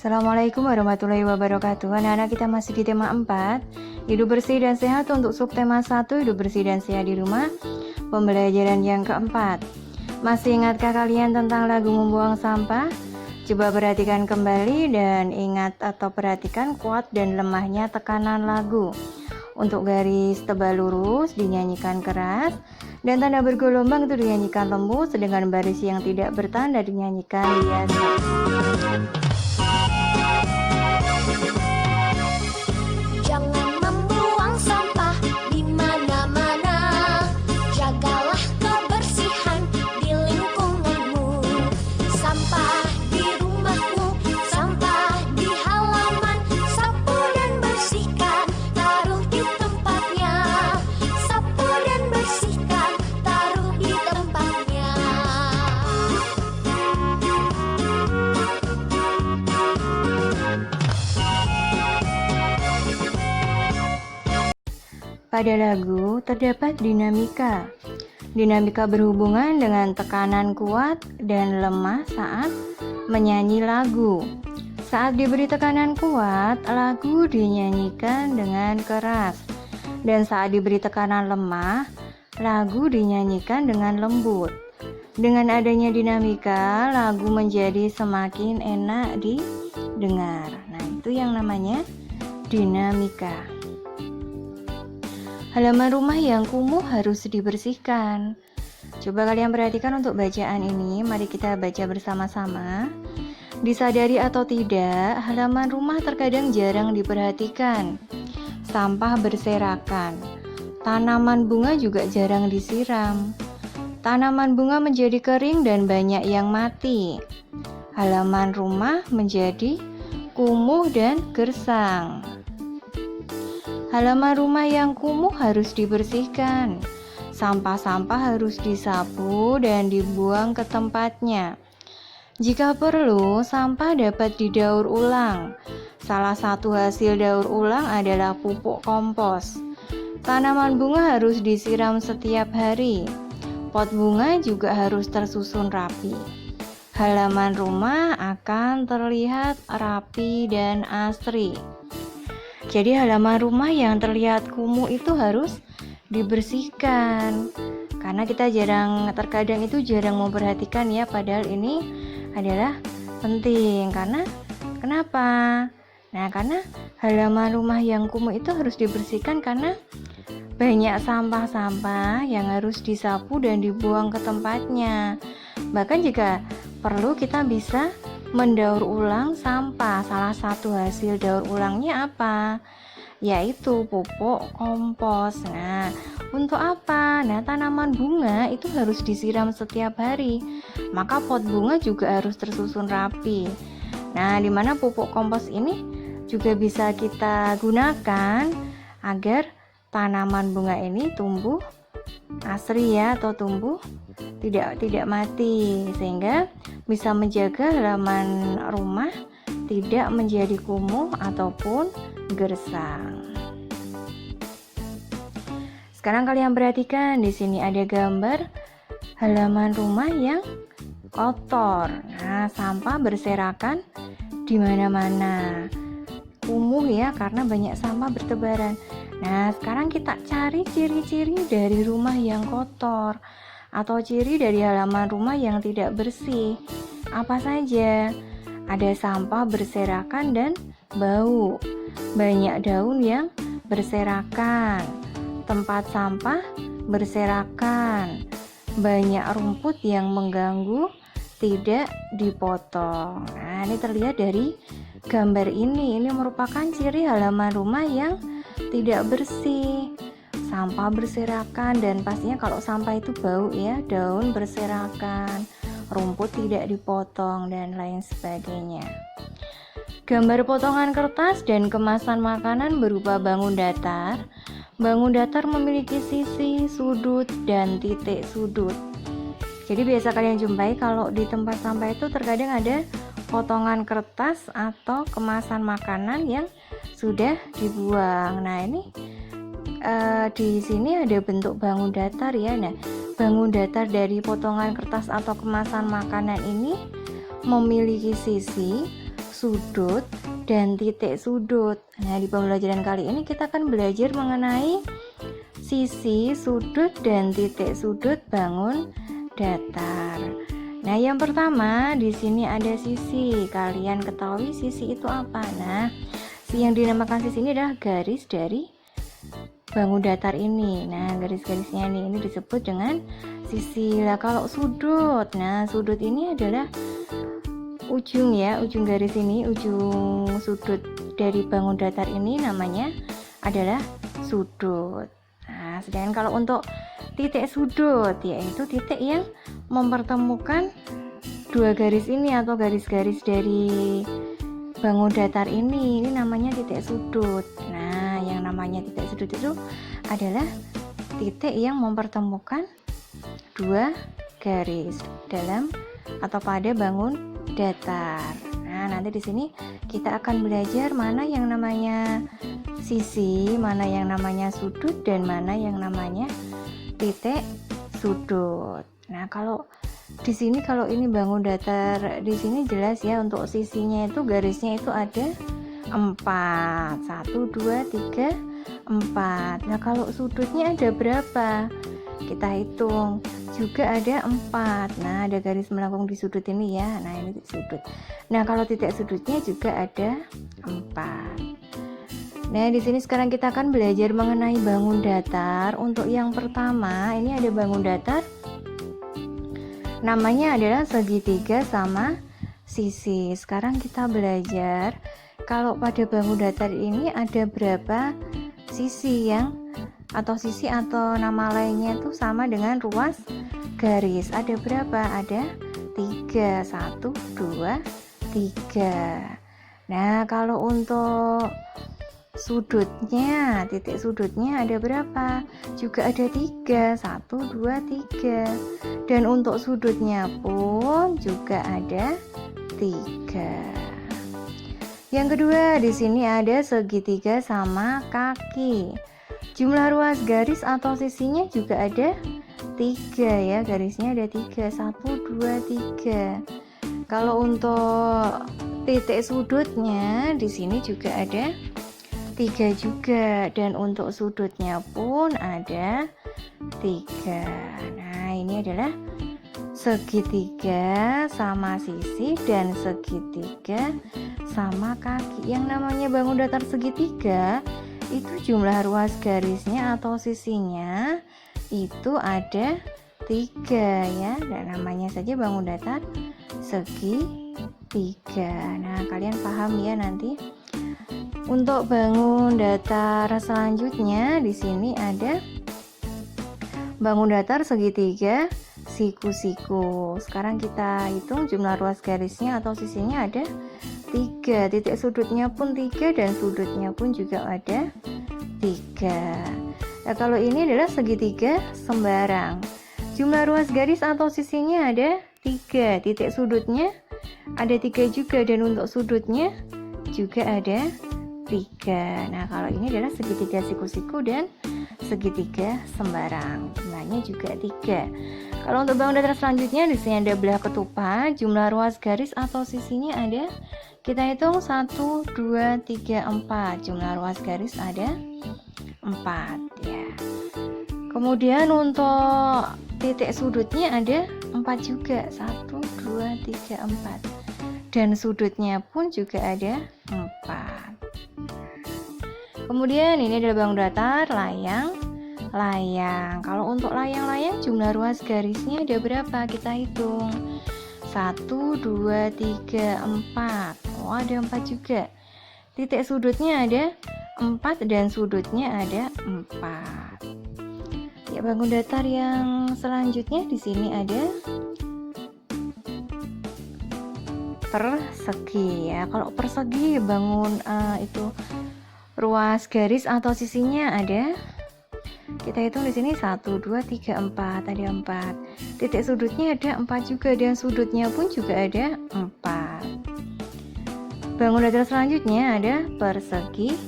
Assalamualaikum warahmatullahi wabarakatuh. Anak-anak, kita masih di tema 4, hidup bersih dan sehat. Untuk subtema 1, hidup bersih dan sehat di rumah, pembelajaran yang keempat. Masih ingatkah kalian tentang lagu membuang sampah? Coba perhatikan kembali dan ingat atau perhatikan kuat dan lemahnya tekanan lagu. Untuk garis tebal lurus dinyanyikan keras, dan tanda bergelombang itu dinyanyikan lembut, sedangkan baris yang tidak bertanda dinyanyikan biasa. Jangan membuang sampah di mana-mana. Jagalah kebersihan di lingkunganmu. Sampah di rumahmu, sampah di halaman. Sapu dan bersihkan, taruh di tempatnya. Sapu dan bersihkan, taruh di tempatnya. Pada lagu terdapat dinamika. Dinamika berhubungan dengan tekanan kuat dan lemah saat menyanyi lagu. Saat diberi tekanan kuat, lagu dinyanyikan dengan keras. Dan saat diberi tekanan lemah, lagu dinyanyikan dengan lembut. Dengan adanya dinamika, lagu menjadi semakin enak didengar. Nah, itu yang namanya dinamika. Halaman rumah yang kumuh harus dibersihkan. Coba kalian perhatikan untuk bacaan ini. Mari kita baca bersama-sama. Disadari atau tidak, halaman rumah terkadang jarang diperhatikan. Sampah berserakan. Tanaman bunga juga jarang disiram. Tanaman bunga menjadi kering dan banyak yang mati. Halaman rumah menjadi kumuh dan gersang. Halaman rumah yang kumuh harus dibersihkan. Sampah-sampah harus disapu dan dibuang ke tempatnya. Jika perlu, sampah dapat didaur ulang. Salah satu hasil daur ulang adalah pupuk kompos. Tanaman bunga harus disiram setiap hari. Pot bunga juga harus tersusun rapi. Halaman rumah akan terlihat rapi dan asri. Jadi halaman rumah yang terlihat kumuh itu harus dibersihkan. Karena kita terkadang itu jarang memperhatikan ya, padahal ini adalah penting. Kenapa? Nah, karena halaman rumah yang kumuh itu harus dibersihkan karena banyak sampah-sampah yang harus disapu dan dibuang ke tempatnya. Bahkan jika perlu kita bisa mendaur ulang sampah. Salah satu hasil daur ulangnya apa? Yaitu pupuk kompos. Nah, untuk apa? Nah, tanaman bunga itu harus disiram setiap hari. Maka pot bunga juga harus tersusun rapi. Nah, di mana pupuk kompos ini juga bisa kita gunakan agar tanaman bunga ini tumbuh asri ya, atau tumbuh tidak mati, sehingga bisa menjaga halaman rumah tidak menjadi kumuh ataupun gersang. Sekarang kalian perhatikan, di sini ada gambar halaman rumah yang kotor. Nah, sampah berserakan di mana-mana. Kumuh ya, karena banyak sampah bertebaran. Nah, sekarang kita cari ciri-ciri dari rumah yang kotor atau ciri dari halaman rumah yang tidak bersih. Apa saja? Ada sampah berserakan dan bau. Banyak daun yang berserakan. Tempat sampah berserakan. Banyak rumput yang mengganggu, tidak dipotong. Nah, ini terlihat dari gambar ini. Ini merupakan ciri halaman rumah yang tidak bersih. Sampah berserakan, dan pastinya kalau sampah itu bau ya, daun berserakan, rumput tidak dipotong, dan lain sebagainya. Gambar potongan kertas dan kemasan makanan berupa bangun datar. Bangun datar memiliki sisi, sudut, dan titik sudut. Jadi biasa kalian jumpai kalau di tempat sampah itu terkadang ada potongan kertas atau kemasan makanan yang sudah dibuang. Nah, ini di sini ada bentuk bangun datar ya. Nah, bangun datar dari potongan kertas atau kemasan makanan ini memiliki sisi, sudut dan titik sudut. Nah, di pembelajaran kali ini kita akan belajar mengenai sisi, sudut, dan titik sudut bangun datar. Nah, yang pertama di sini ada sisi. Kalian ketahui sisi itu apa? Nah, yang dinamakan sisi ini adalah garis dari bangun datar ini. Nah, garis-garisnya ini disebut dengan sisi. Lah, kalau sudut, nah sudut ini adalah ujung garis ini, ujung sudut dari bangun datar ini namanya adalah sudut. Nah, sedangkan kalau untuk titik sudut, yaitu titik yang mempertemukan dua garis ini atau garis-garis dari bangun datar ini namanya titik sudut. Nah, yang namanya titik sudut itu adalah titik yang mempertemukan dua garis dalam atau pada bangun datar. Nah, nanti di sini kita akan belajar mana yang namanya sisi, mana yang namanya sudut, dan mana yang namanya titik sudut. Nah, kalau di sini, kalau ini bangun datar, di sini jelas ya, untuk sisinya itu garisnya itu ada 4, 1, 2, 3, 4. Nah, kalau sudutnya ada berapa? Kita hitung, juga ada 4. Nah, ada garis melengkung di sudut ini ya. Nah, ini sudut. Nah, kalau titik sudutnya juga ada 4. Nah, di sini sekarang kita akan belajar mengenai bangun datar. Untuk yang pertama, ini ada bangun datar. Namanya adalah segitiga sama sisi. Sekarang kita belajar kalau pada bangun datar ini ada berapa sisi atau nama lainnya itu sama dengan ruas garis. Ada berapa? Ada 3. 1, 2, 3. Nah, kalau untuk sudutnya, titik sudutnya ada berapa? Juga ada 3. 1, 2, 3. Dan untuk sudutnya pun juga ada 3. Yang kedua, di sini ada segitiga sama kaki. Jumlah ruas garis atau sisinya juga ada 3 ya, garisnya ada 3. 1, 2, 3. Kalau untuk titik sudutnya di sini juga ada 3 juga, dan untuk sudutnya pun ada 3. Nah, ini adalah segitiga sama sisi dan segitiga sama kaki. Yang namanya bangun datar segitiga itu jumlah ruas garisnya atau sisinya itu ada 3 ya, dan namanya saja bangun datar segitiga. Nah, kalian paham ya nanti. Untuk bangun datar selanjutnya di sini ada bangun datar segitiga siku-siku. Sekarang kita hitung jumlah ruas garisnya atau sisinya ada 3. Titik sudutnya pun 3 dan sudutnya pun juga ada 3. Nah, kalau ini adalah segitiga sembarang. Jumlah ruas garis atau sisinya ada 3. Titik sudutnya ada 3 juga, dan untuk sudutnya juga ada 3. Nah, kalau ini adalah segitiga siku-siku dan segitiga sembarang. Jumlahnya juga 3. Kalau untuk bangun datar selanjutnya di sini ada belah ketupat. Jumlah ruas garis atau sisinya ada, kita hitung 1, 2, 3, 4. Jumlah ruas garis ada 4 ya. Kemudian untuk titik sudutnya ada 4 juga. 1, 2, 3, 4. Dan sudutnya pun juga ada 4. Kemudian ini adalah bangun datar layang. Kalau untuk layang-layang jumlah ruas garisnya ada berapa? Kita hitung. 1, 2, 3, 4. Oh, ada 4 juga. Titik sudutnya ada 4 dan sudutnya ada 4. Ya, bangun datar yang selanjutnya di sini ada persegi ya. Kalau persegi bangun itu ruas garis atau sisinya ada, kita hitung di sini 1, 2, 3, 4. Ada 4. Titik sudutnya ada 4 juga, dan sudutnya pun juga ada 4. Bangun datar selanjutnya ada persegi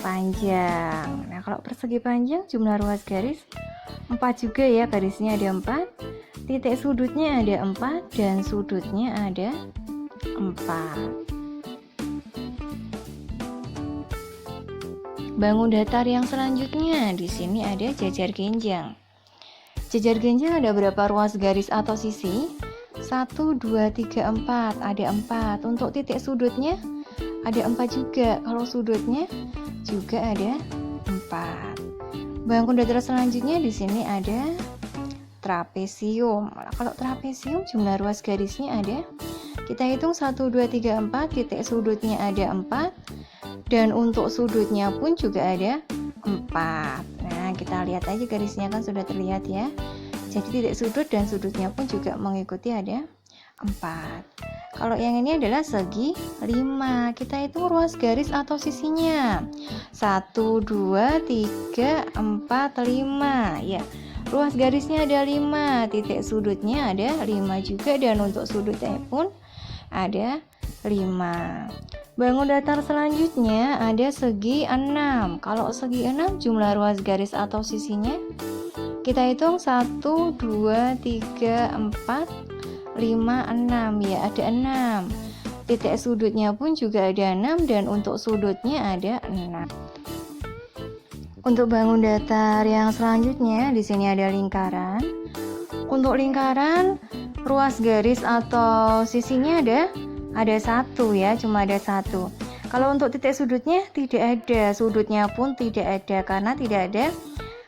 panjang. Nah, kalau persegi panjang jumlah ruas garis 4 juga ya, garisnya ada 4. Titik sudutnya ada 4 dan sudutnya ada 4. Bangun datar yang selanjutnya, di sini ada jajar genjang. Jajar genjang ada berapa ruas garis atau sisi? 1, 2, 3, 4. Ada 4. Untuk titik sudutnya ada 4 juga. Kalau sudutnya juga ada 4. Bangun datar selanjutnya di sini ada trapesium. Kalau trapesium jumlah ruas garisnya ada, kita hitung 1, 2, 3, 4. Titik sudutnya ada 4. Dan untuk sudutnya pun juga ada 4. Nah, kita lihat aja garisnya kan sudah terlihat ya. Jadi titik sudut dan sudutnya pun juga mengikuti ada 4. Kalau yang ini adalah segi 5. Kita hitung ruas garis atau sisinya. 1, 2, 3, 4, 5. Ya, ruas garisnya ada 5. Titik sudutnya ada 5 juga. Dan untuk sudutnya pun ada 5. Bangun datar selanjutnya ada segi 6. Kalau segi 6 jumlah ruas garis atau sisinya kita hitung 1, 2, 3, 4, 5, 6. Ya, ada 6. Titik sudutnya pun juga ada 6 dan untuk sudutnya ada 6. Untuk bangun datar yang selanjutnya di sini ada lingkaran. Untuk lingkaran ruas garis atau sisinya ada 1 ya, cuma ada 1. Kalau untuk titik sudutnya tidak ada, sudutnya pun tidak ada karena tidak ada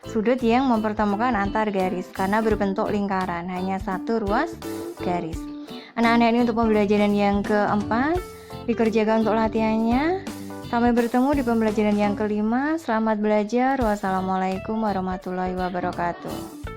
sudut yang mempertemukan antar garis karena berbentuk lingkaran, hanya 1 ruas garis. Anak-anak, ini untuk pembelajaran yang keempat, dikerjakan untuk latihannya. Sampai bertemu di pembelajaran yang kelima. Selamat belajar. Wassalamualaikum warahmatullahi wabarakatuh.